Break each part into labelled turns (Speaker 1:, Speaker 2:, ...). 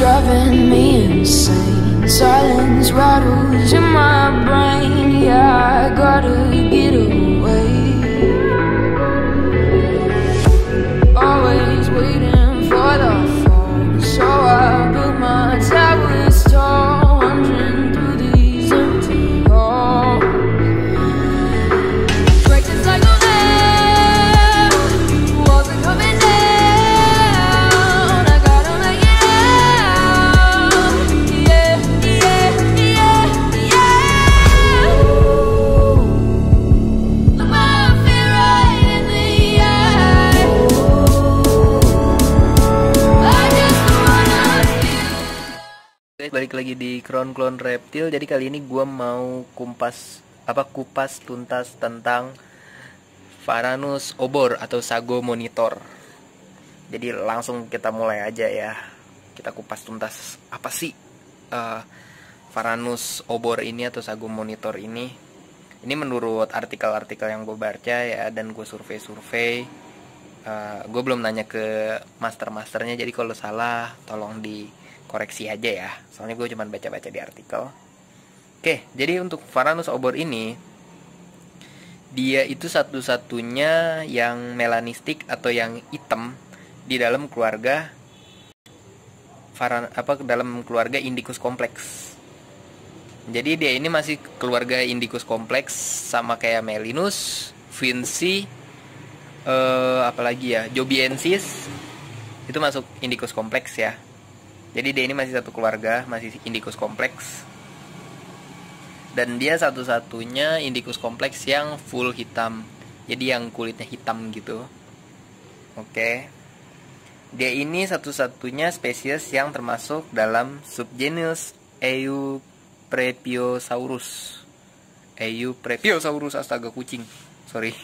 Speaker 1: driving me insane. Silence rattles in my brain. Yeah, I gotta get away. Always waiting for the phone, so I built my towers tall, wandering through these empty halls. Break the cycle now, walls are coming down. I gotta make it out. Yeah, yeah, yeah, yeah. Look my fear right in the eye. I just wanna
Speaker 2: Guys, balik lagi di Crown Clone Reptil. Jadi kali ini gue mau kupas tuntas tentang Varanus Obor atau Sago Monitor. Jadi langsung kita mulai aja ya. Kita kupas tuntas apa sih Varanus Obor ini atau Sago Monitor ini. Ini menurut artikel-artikel yang gue baca ya, dan gue survei-survei. Gue belum nanya ke master-masternya, jadi kalau salah tolong dikoreksi aja ya. Soalnya gue cuma baca-baca di artikel. Oke, jadi untuk Varanus Obor ini, dia itu satu-satunya yang melanistik atau yang hitam di dalam keluarga dalam keluarga Indicus complex. Jadi dia ini masih keluarga Indicus complex, sama kayak Melinus, Vinci, apalagi ya, Jobiensis itu masuk Indicus complex ya. Jadi dia ini masih satu keluarga, masih Indicus complex. Dan dia satu-satunya Indicus complex yang full hitam. Jadi yang kulitnya hitam gitu. Oke. Dia ini satu-satunya spesies yang termasuk dalam subgenus Euphrepiosaurus. Euphrepiosaurus, astaga, kucing. Sorry,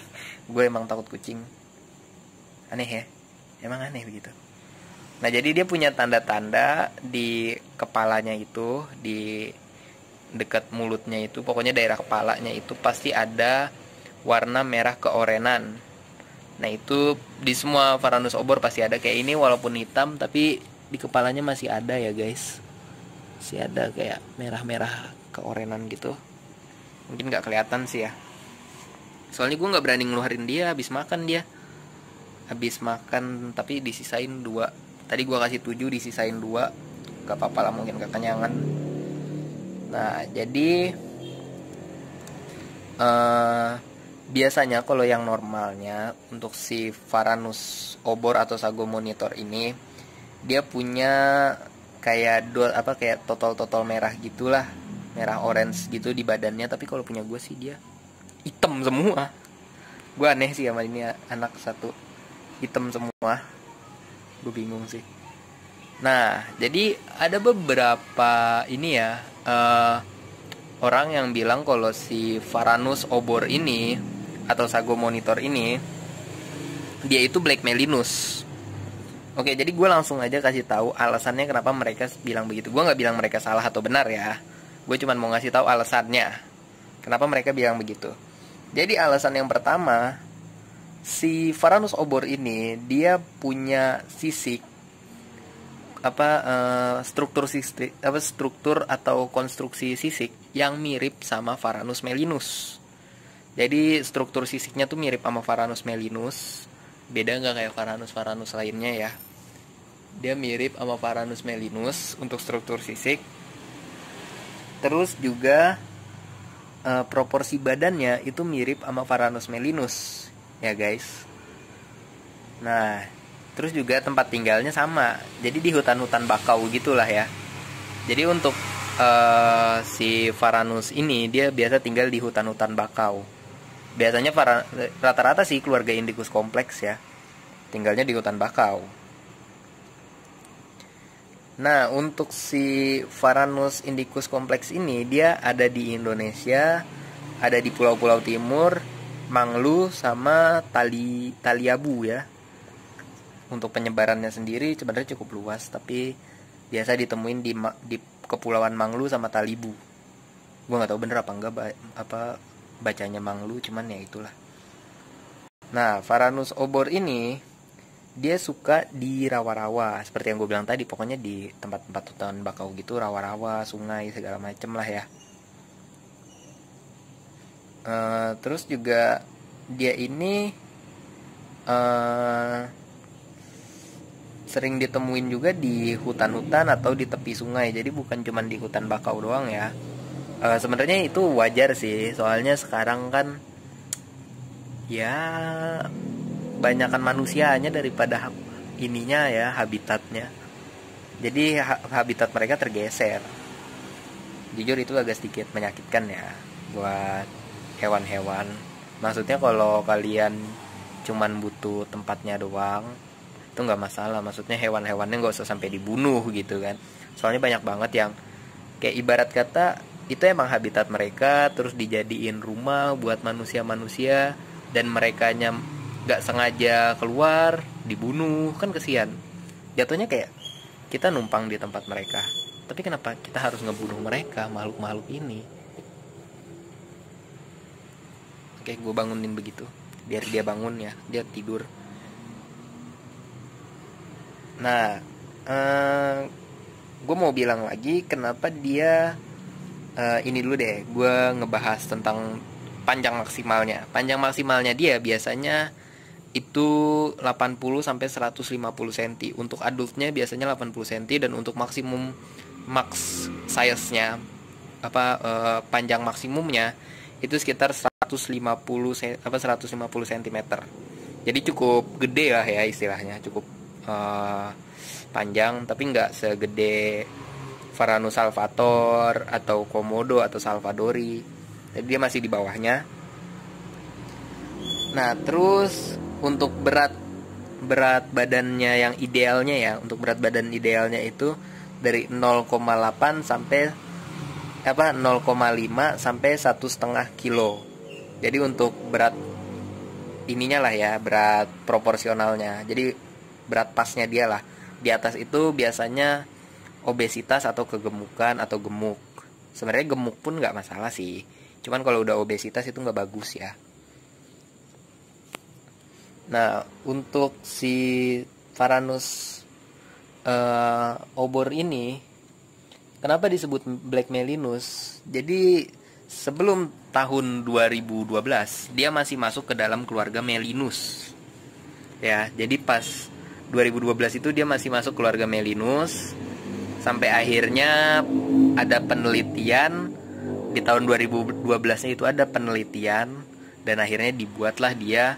Speaker 2: gue emang takut kucing. Aneh ya? Emang aneh begitu. Nah, jadi dia punya tanda-tanda di kepalanya itu, di dekat mulutnya itu, pokoknya daerah kepalanya itu pasti ada warna merah keorenan. Nah, itu di semua Varanus Obor pasti ada kayak ini, walaupun hitam tapi di kepalanya masih ada ya guys. Masih ada kayak merah-merah keorenan gitu. Mungkin nggak kelihatan sih ya. Soalnya gue nggak berani ngeluarin dia, habis makan tapi disisain 2. Tadi gue kasih 7, disisain 2. Gak apa-apa lah, mungkin gak kenyangan. Nah, jadi biasanya kalau yang normalnya untuk si Varanus Obor atau Sago Monitor ini, dia punya kayak kayak totol merah gitulah, merah orange gitu di badannya. Tapi kalau punya gue sih dia hitam semua. Gue aneh sih sama ini anak satu, hitam semua. Gue bingung sih. Nah, jadi ada beberapa ini ya, orang yang bilang kalau si Varanus Obor ini atau Sago Monitor ini, dia itu Black Melinus. Oke, jadi gue langsung aja kasih tahu alasannya kenapa mereka bilang begitu. Gue nggak bilang mereka salah atau benar ya. Gue cuma mau ngasih tahu alasannya kenapa mereka bilang begitu. Jadi alasan yang pertama, si Varanus Obor ini dia punya sisik struktur atau konstruksi sisik yang mirip sama Varanus Melinus. Jadi struktur sisiknya tuh mirip sama Varanus Melinus. Beda nggak kayak Varanus lainnya ya. Dia mirip sama Varanus Melinus untuk struktur sisik. Terus juga proporsi badannya itu mirip sama Varanus Melinus ya guys. Nah, terus juga tempat tinggalnya sama. Jadi di hutan-hutan bakau gitulah ya. Jadi untuk si Varanus ini dia biasa tinggal di hutan-hutan bakau. Biasanya rata-rata sih keluarga Indicus kompleks ya, tinggalnya di hutan bakau. Nah, untuk si Varanus Indicus kompleks ini dia ada di Indonesia, ada di pulau-pulau timur, Manglu sama Taliabu ya. Untuk penyebarannya sendiri sebenarnya cukup luas, tapi biasa ditemuin di kepulauan Manglu sama Talibu. Gue nggak tahu bener apa enggak bacanya Manglu, cuman ya itulah. Nah, Varanus Obor ini dia suka di rawa-rawa seperti yang gue bilang tadi, pokoknya di tempat-tempat hutan bakau gitu, rawa-rawa, sungai segala macem lah ya. Terus juga dia ini sering ditemuin juga di hutan-hutan atau di tepi sungai, jadi bukan cuma di hutan bakau doang ya. Sebenarnya itu wajar sih, soalnya sekarang kan ya banyakan manusianya daripada ininya ya, habitatnya. Jadi habitat mereka tergeser. Jujur itu agak sedikit menyakitkan ya buat hewan-hewan. Maksudnya kalau kalian cuman butuh tempatnya doang, itu nggak masalah. Maksudnya hewan-hewannya nggak usah sampai dibunuh gitu kan. Soalnya banyak banget yang kayak ibarat kata itu emang habitat mereka, terus dijadiin rumah buat manusia-manusia, dan merekanya nggak sengaja keluar dibunuh, kan kesian. Jatuhnya kayak kita numpang di tempat mereka, tapi kenapa kita harus ngebunuh mereka, makhluk-makhluk ini? Oke, gue bangunin begitu biar dia bangun ya, dia tidur. Nah, gue mau bilang lagi kenapa dia ini dulu deh, gue ngebahas tentang panjang maksimalnya. Panjang maksimalnya dia biasanya itu 80 sampai 150 cm. Untuk adultnya biasanya 80 cm, dan untuk maksimum max size-nya panjang maksimumnya itu sekitar 150 cm. Jadi cukup gede lah ya istilahnya, cukup panjang, tapi nggak segede Varanus salvator atau Komodo atau Salvadori. Jadi dia masih di bawahnya. Nah, terus untuk berat badannya yang idealnya ya, untuk berat badan idealnya itu dari 0,8 sampai 0,5 sampai 1,5 kilo. Jadi untuk berat ininya lah ya, berat proporsionalnya. Jadi berat pasnya dia lah. Di atas itu biasanya obesitas atau kegemukan atau gemuk. Sebenarnya gemuk pun nggak masalah sih. Cuman kalau udah obesitas itu nggak bagus ya. Nah, untuk si Varanus obor ini, kenapa disebut Black Melinus? Jadi sebelum tahun 2012 dia masih masuk ke dalam keluarga Melinus. Ya, jadi pas 2012 itu dia masih masuk keluarga Melinus. Sampai akhirnya ada penelitian di tahun 2012-nya itu ada penelitian, dan akhirnya dibuatlah dia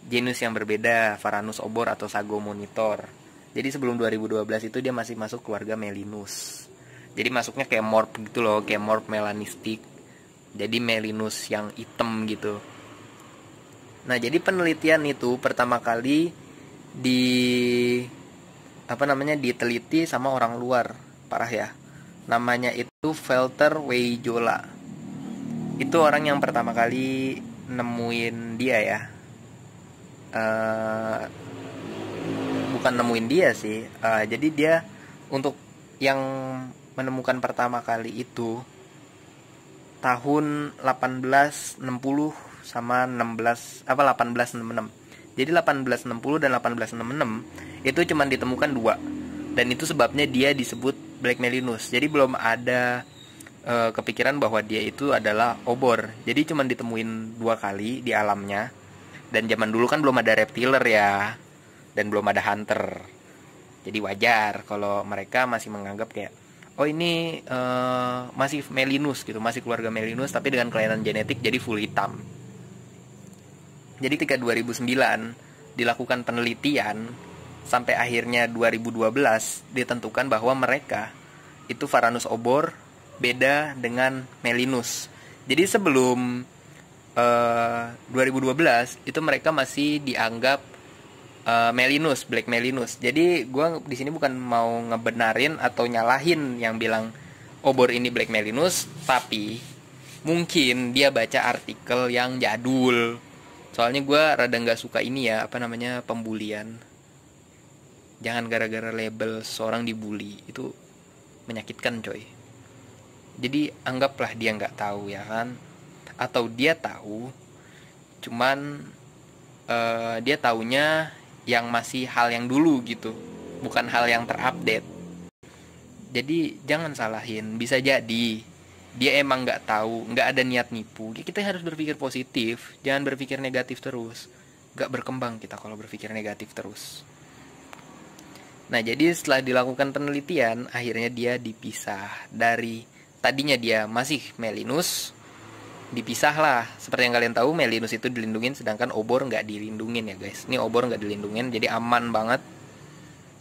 Speaker 2: genus yang berbeda, Varanus obor atau Sago monitor. Jadi sebelum 2012 itu dia masih masuk keluarga Melinus. Jadi masuknya kayak morph gitu loh, kayak morph melanistik. Jadi Melinus yang hitam gitu. Nah, jadi penelitian itu pertama kali diteliti sama orang luar, parah ya. Namanya itu Walter Weijola. Itu orang yang pertama kali nemuin dia ya. Bukan nemuin dia sih. Jadi dia untuk yang menemukan pertama kali itu tahun 1860 sama 1866. Jadi 1860 dan 1866 itu cuma ditemukan 2. Dan itu sebabnya dia disebut Black Melinus. Jadi belum ada kepikiran bahwa dia itu adalah obor. Jadi cuma ditemuin 2 kali di alamnya. Dan zaman dulu kan belum ada reptiler ya, dan belum ada hunter. Jadi wajar kalau mereka masih menganggap kayak, oh ini masih Melinus gitu, masih keluarga Melinus tapi dengan kelainan genetik jadi full hitam. Jadi ketika 2009 dilakukan penelitian, sampai akhirnya 2012 ditentukan bahwa mereka itu Varanus obor beda dengan Melinus. Jadi sebelum 2012 itu mereka masih dianggap Melinus, Black Melinus. Jadi gue di sini bukan mau ngebenarin atau nyalahin yang bilang obor ini Black Melinus, tapi mungkin dia baca artikel yang jadul. Soalnya gue rada nggak suka ini ya, pembulian. Jangan gara-gara label seorang dibully, itu menyakitkan coy. Jadi anggaplah dia nggak tahu ya kan, atau dia tahu cuman dia taunya yang masih hal yang dulu gitu, bukan hal yang terupdate. Jadi jangan salahin, bisa jadi dia emang nggak tahu, nggak ada niat nipu. Ya, kita harus berpikir positif, jangan berpikir negatif terus. Nggak berkembang kita kalau berpikir negatif terus. Nah, jadi setelah dilakukan penelitian, akhirnya dia dipisah dari, tadinya dia masih Melinus, dipisah lah. Seperti yang kalian tahu, Melinus itu dilindungin, sedangkan obor nggak dilindungin ya guys. Ini obor nggak dilindungin, jadi aman banget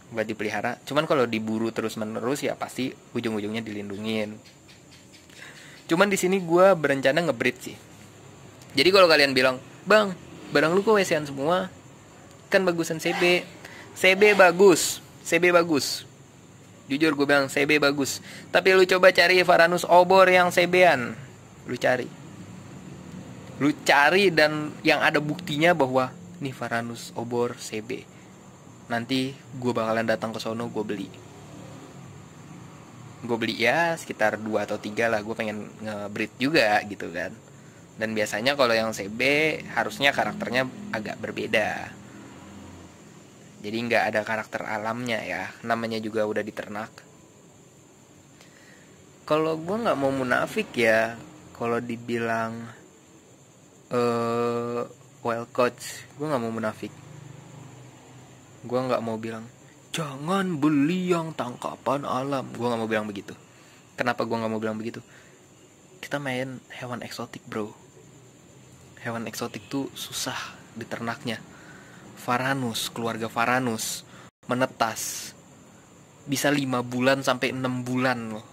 Speaker 2: buat dipelihara. Cuman kalau diburu terus menerus ya pasti ujung-ujungnya dilindungin. Cuman di sini gue berencana ngebreed sih. Jadi kalau kalian bilang, bang, barang lu kok WC-an semua, kan bagusan CB. CB bagus, CB bagus. Jujur gue bilang CB bagus. Tapi lu coba cari Varanus obor yang CB-an. Lu cari dan yang ada buktinya bahwa nih Varanus obor CB. Nanti gue bakalan datang ke sono, gue beli ya sekitar 2 atau 3 lah. Gue pengen nge-breed juga gitu kan. Dan biasanya kalau yang CB harusnya karakternya agak berbeda. Jadi nggak ada karakter alamnya ya. Namanya juga udah diternak. Kalau gue nggak mau munafik ya, kalau dibilang well coach, gue nggak mau munafik. Gue nggak mau bilang jangan beli yang tangkapan alam. Gue nggak mau bilang begitu. Kenapa gue nggak mau bilang begitu? Kita main hewan eksotik bro. Hewan eksotik tuh susah diternaknya. Varanus, keluarga Varanus menetas bisa 5 bulan sampai 6 bulan loh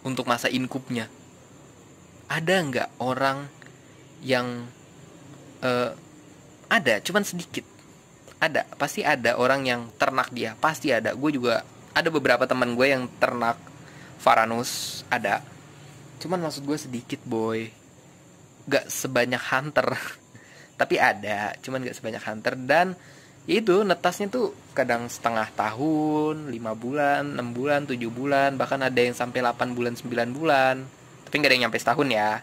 Speaker 2: untuk masa inkubnya. Ada nggak orang yang ada, cuman sedikit. Ada, pasti ada orang yang ternak dia, pasti ada. Gue juga ada beberapa teman gue yang ternak Varanus, ada. Cuman maksud gue sedikit boy, gak sebanyak hunter. Tapi ada, cuman gak sebanyak hunter. Dan itu netasnya tuh kadang setengah tahun, 5 bulan, 6 bulan, 7 bulan, bahkan ada yang sampai 8 bulan, 9 bulan. Tapi gak ada yang nyampe setahun ya.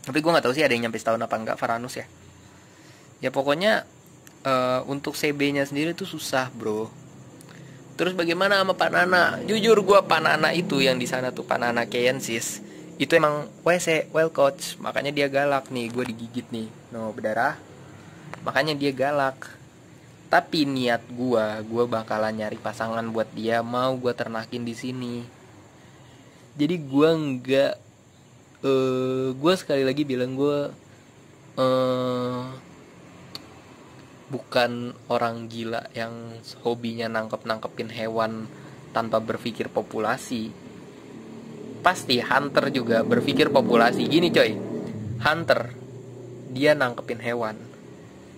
Speaker 2: Tapi gue gak tahu sih ada yang nyampe setahun apa enggak Varanus ya. Ya pokoknya untuk CB-nya sendiri tuh susah bro. Terus bagaimana sama Panana? Jujur gue Panana itu yang di sana tuh Panana Kyensis itu emang WC well coach, makanya dia galak nih. Gue digigit nih, no berdarah, makanya dia galak. Tapi niat gue bakalan nyari pasangan buat dia, mau gue ternakin di sini. Jadi gue nggak, gue sekali lagi bilang gue bukan orang gila yang hobinya nangkepin hewan tanpa berpikir populasi. Pasti hunter juga berpikir populasi. Gini coy, hunter dia nangkepin hewan.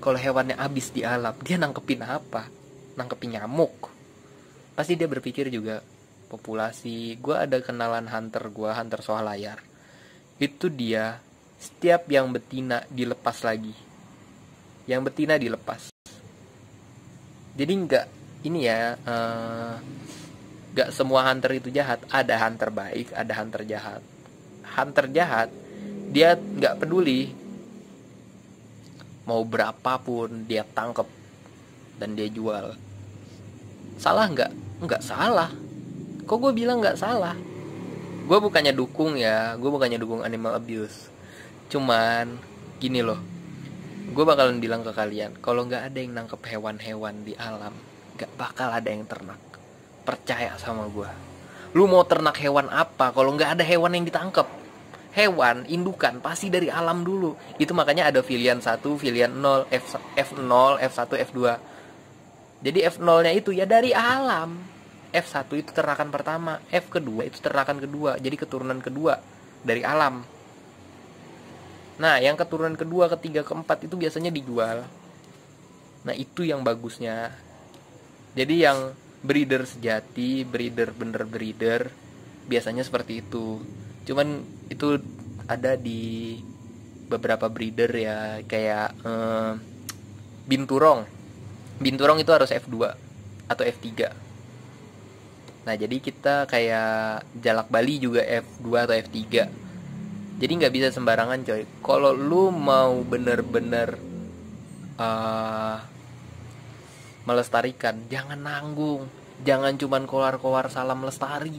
Speaker 2: Kalau hewannya habis di alam, dia nangkepin apa? Nangkepin nyamuk. Pasti dia berpikir juga populasi. Gue ada kenalan hunter gue, hunter soal layar. Itu dia setiap yang betina dilepas lagi. Yang betina dilepas. Jadi nggak ini ya, nggak semua hunter itu jahat. Ada hunter baik, ada hunter jahat. Hunter jahat dia nggak peduli mau berapapun dia tangkep dan dia jual. Salah nggak? Nggak salah. Kok gue bilang nggak salah? Gue bukannya dukung ya, gue bukannya dukung animal abuse. Cuman gini loh, gue bakalan bilang ke kalian, kalau nggak ada yang nangkep hewan-hewan di alam, nggak bakal ada yang ternak. Percaya sama gue. Lu mau ternak hewan apa kalau nggak ada hewan yang ditangkep? Hewan indukan pasti dari alam dulu. Itu makanya ada filian 1, filian 0, F0, F1, F2. Jadi F0-nya itu ya dari alam. F1 itu ternakan pertama, F kedua itu ternakan kedua. Jadi keturunan kedua dari alam. Nah, yang keturunan kedua, ketiga, keempat itu biasanya dijual. Nah, itu yang bagusnya. Jadi yang breeder sejati, breeder bener breeder, biasanya seperti itu. Cuman itu ada di beberapa breeder ya, kayak binturong. Binturong itu harus F2 atau F3. Nah, jadi kita kayak jalak Bali juga F2 atau F3. Jadi nggak bisa sembarangan coy. Kalau lu mau bener-bener eh, melestarikan, jangan nanggung, jangan cuman koar-koar salam lestari.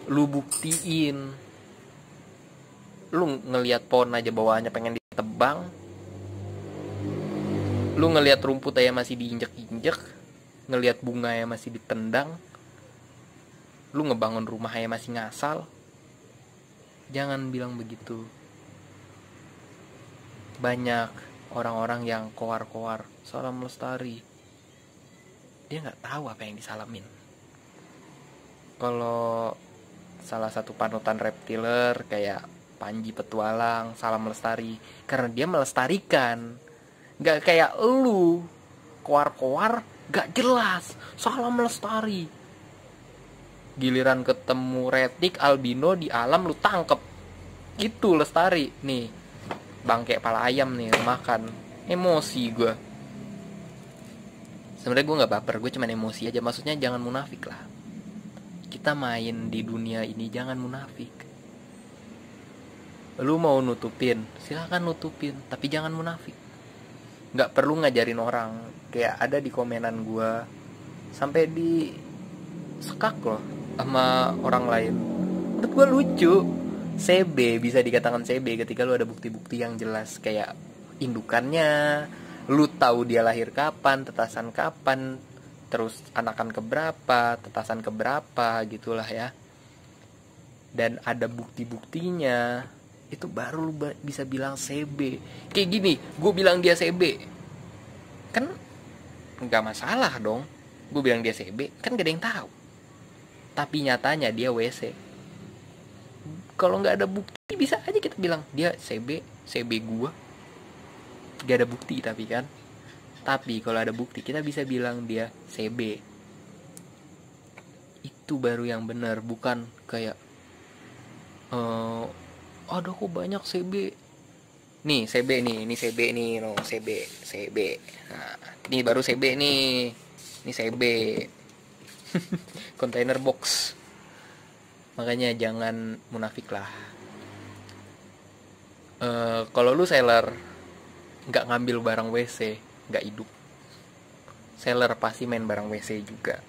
Speaker 2: Lu buktiin. Lu ngelihat pohon aja bawaannya pengen ditebang, lu ngelihat rumput aja masih diinjek-injek, ngelihat bunga aja masih ditendang, lu ngebangun rumah aja masih ngasal. Jangan bilang begitu. Banyak orang-orang yang koar-koar salam lestari, dia nggak tahu apa yang disalamin. Kalau salah satu panutan reptiler kayak Panji Petualang, salam lestari, karena dia melestarikan. Nggak kayak lu koar-koar nggak jelas salam lestari, giliran ketemu retik albino di alam lu tangkep. Itu lestari. Nih bangke pala ayam nih makan. Emosi gue. Sebenarnya gue nggak baper, gue cuman emosi aja. Maksudnya jangan munafik lah. Kita main di dunia ini jangan munafik. Lu mau nutupin, silakan nutupin, tapi jangan munafik. Nggak perlu ngajarin orang. Kayak ada di komenan gue sampai di sekak loh sama orang lain. Menurut gue lucu. CB bisa dikatakan CB ketika lu ada bukti-bukti yang jelas, kayak indukannya, lu tahu dia lahir kapan, tetasan kapan, terus anakan keberapa, tetasan keberapa, gitulah ya. Dan ada bukti-buktinya, itu baru lu bisa bilang CB. Kayak gini, gue bilang dia CB, kan nggak masalah dong. Gue bilang dia CB, kan gak ada yang tahu. Tapi nyatanya dia WC. Kalau nggak ada bukti bisa aja kita bilang dia CB gua. Gak ada bukti tapi kan. Tapi kalau ada bukti kita bisa bilang dia CB. Itu baru yang benar, bukan kayak ada kok banyak CB. Nih CB nih, ini CB nih, no CB. Nah, ini baru CB nih. Ini CB. Container box. Makanya jangan munafik lah. Kalau lu seller nggak ngambil barang WC, nggak hidup. Seller pasti main barang WC juga.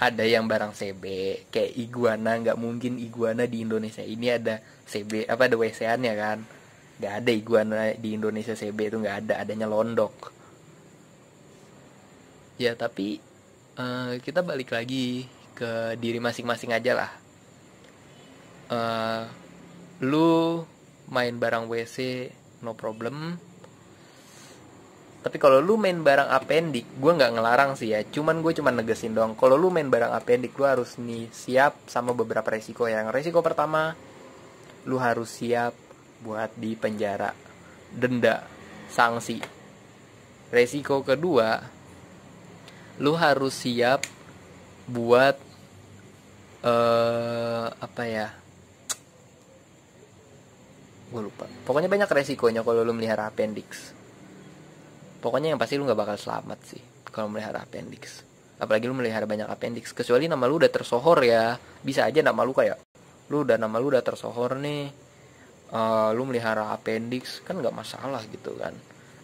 Speaker 2: Ada yang barang CB, kayak iguana. Nggak mungkin iguana di Indonesia ini ada CB, apa ada WC-annya kan? Nggak ada iguana di Indonesia CB itu, nggak ada. Adanya londok. Ya tapi kita balik lagi ke diri masing-masing aja lah. Lu main barang WC no problem. Tapi kalau lu main barang apendik, gue nggak ngelarang sih ya. Gue cuman negesin doang. Kalau lu main barang apendik, lu harus nih siap sama beberapa resiko. Yang resiko pertama, lu harus siap buat di penjara, denda, sanksi. Resiko kedua, lu harus siap buat apa ya? Gue lupa. Pokoknya banyak resikonya kalau lu melihara appendix. Pokoknya yang pasti lu gak bakal selamat sih kalau melihara appendix. Apalagi lu melihara banyak appendix. Kecuali nama lu udah tersohor ya. Bisa aja nama lu kayak nama lu udah tersohor nih, lu melihara appendix kan gak masalah gitu kan.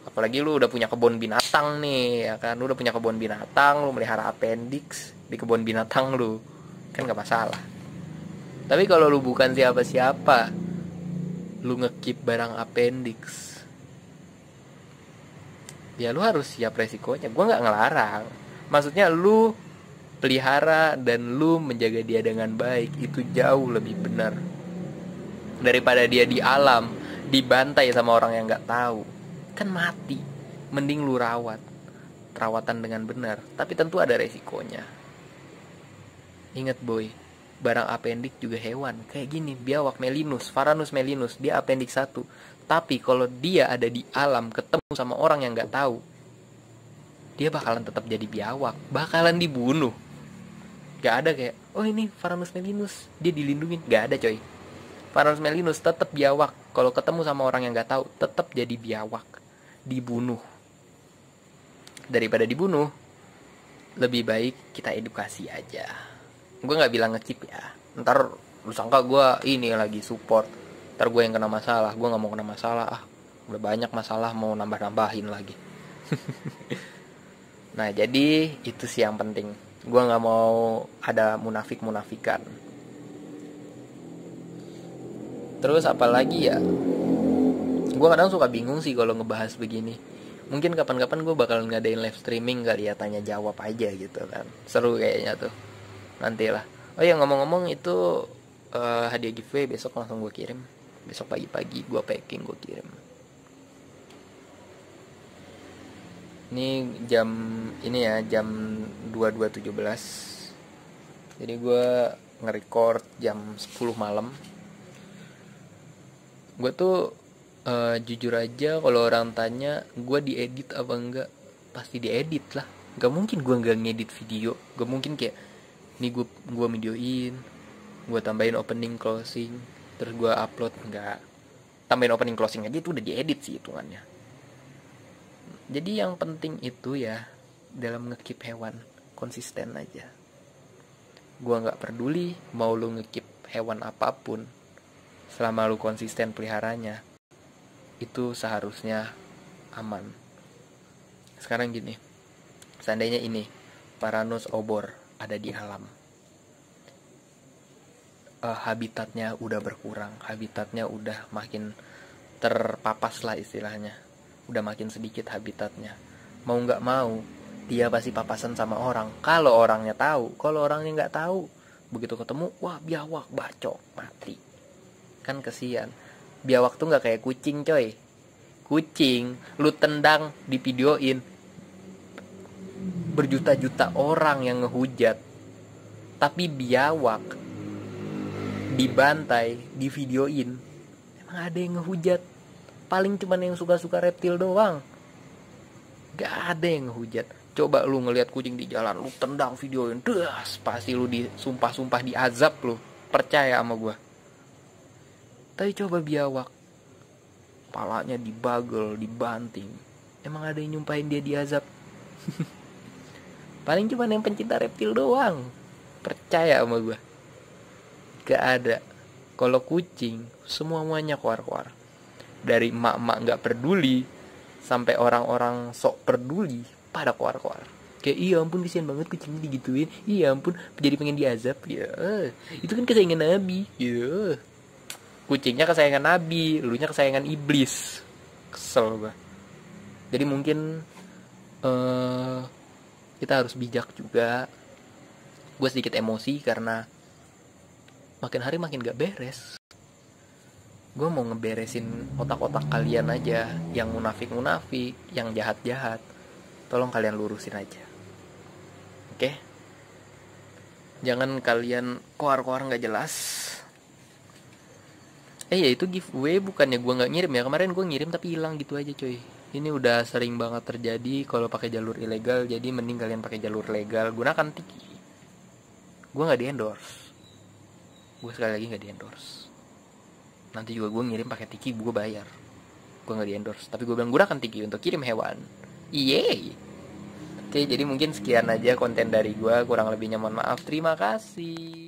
Speaker 2: Apalagi lu udah punya kebun binatang nih ya kan. Lu udah punya kebun binatang, lu melihara appendix di kebun binatang lu, kan gak masalah. Tapi kalau lu bukan siapa-siapa, lu ngekip barang appendix, ya lu harus siap resikonya. Gue gak ngelarang. Maksudnya lu pelihara dan lu menjaga dia dengan baik, itu jauh lebih benar daripada dia di alam dibantai sama orang yang gak tahu. Kan mati. Mending lu rawatan dengan benar. Tapi tentu ada resikonya. Ingat boy, barang appendix juga hewan. Kayak gini, biawak melinus, Varanus melinus, dia appendix 1. Tapi kalau dia ada di alam ketemu sama orang yang gak tahu, dia bakalan tetap jadi biawak, bakalan dibunuh. Gak ada kayak, oh ini Varanus melinus, dia dilindungin. Gak ada coy. Varanus melinus tetap biawak. Kalau ketemu sama orang yang gak tahu, tetap jadi biawak, dibunuh. Daripada dibunuh, lebih baik kita edukasi aja. Gue gak bilang ngekip ya, ntar lu sangka gue ini lagi support, ntar gue yang kena masalah. Gue gak mau kena masalah. Udah banyak masalah mau nambah-nambahin lagi. Nah jadi itu sih yang penting. Gue nggak mau ada munafik-munafikan. Terus apalagi ya, gue kadang suka bingung sih kalau ngebahas begini. Mungkin kapan-kapan gue bakal ngadain live streaming kali ya, tanya jawab aja gitu kan. Seru kayaknya tuh. Nantilah. Oh ya, ngomong-ngomong itu hadiah giveaway besok langsung gue kirim. Besok pagi-pagi gue packing, gue kirim. Ini jam ini ya, jam 22.17. Jadi gue nge-record jam 10 malam. Gue tuh jujur aja kalau orang tanya gue diedit apa enggak, pasti diedit lah. Gak mungkin gue nggak ngedit video. Gak mungkin kayak ini gue videoin, gue tambahin opening closing, terus gue upload. Enggak, tambahin opening closing aja itu udah diedit sih hitungannya. Jadi yang penting itu ya dalam nge-keep hewan konsisten aja. Gua nggak peduli mau lu nge-keep hewan apapun, selama lu konsisten peliharanya, itu seharusnya aman. Sekarang gini, seandainya ini Varanus obor ada di alam, habitatnya udah berkurang, habitatnya udah makin terpapas lah istilahnya, udah makin sedikit habitatnya. Mau nggak mau dia pasti papasan sama orang. Kalau orangnya tahu, kalau orangnya nggak tahu, begitu ketemu, wah biawak, bacok, mati. Kan kesian. Biawak tuh nggak kayak kucing coy. Kucing lu tendang, divideoin, berjuta-juta orang yang ngehujat. Tapi biawak dibantai, divideoin, emang ada yang ngehujat? Paling cuman yang suka-suka reptil doang. Gak ada yang ngehujat. Coba lu ngelihat kucing di jalan, lu tendang videoin, das, pasti lu disumpah-sumpah diazab lu. Percaya sama gua. Tapi coba biawak, palanya dibagel, dibanting, emang ada yang nyumpahin dia diazab? Paling cuman yang pencinta reptil doang. Percaya sama gua. Gak ada. Kalau kucing, semuanya keluar-keluar. Dari emak-emak gak peduli sampai orang-orang sok peduli, pada keluar-keluar. Kayak iya ampun kesian banget kucingnya digituin, iya ampun jadi pengen diazab. Ya itu kan kesayangan Nabi. Ya kucingnya kesayangan Nabi, elunya kesayangan iblis. Kesel gua. Jadi mungkin kita harus bijak juga. Gue sedikit emosi karena makin hari makin gak beres. Gue mau ngeberesin otak-otak kalian aja, yang munafik-munafik, yang jahat-jahat. Tolong kalian lurusin aja. Oke? Jangan kalian koar-koar gak jelas. Ya itu giveaway bukannya gue gak ngirim ya. Kemarin gue ngirim tapi hilang gitu aja coy. Ini udah sering banget terjadi kalau pakai jalur ilegal. Jadi mending kalian pakai jalur legal. Gunakan Tiki. Gue gak di endorse. Gue sekali lagi gak di endorse. Nanti juga gue ngirim pakai Tiki, gue bayar. Gue nggak di endorse, tapi gue bilang gunakan Tiki untuk kirim hewan. Yeay. Oke, jadi mungkin sekian aja konten dari gue. Kurang lebihnya mohon maaf. Terima kasih.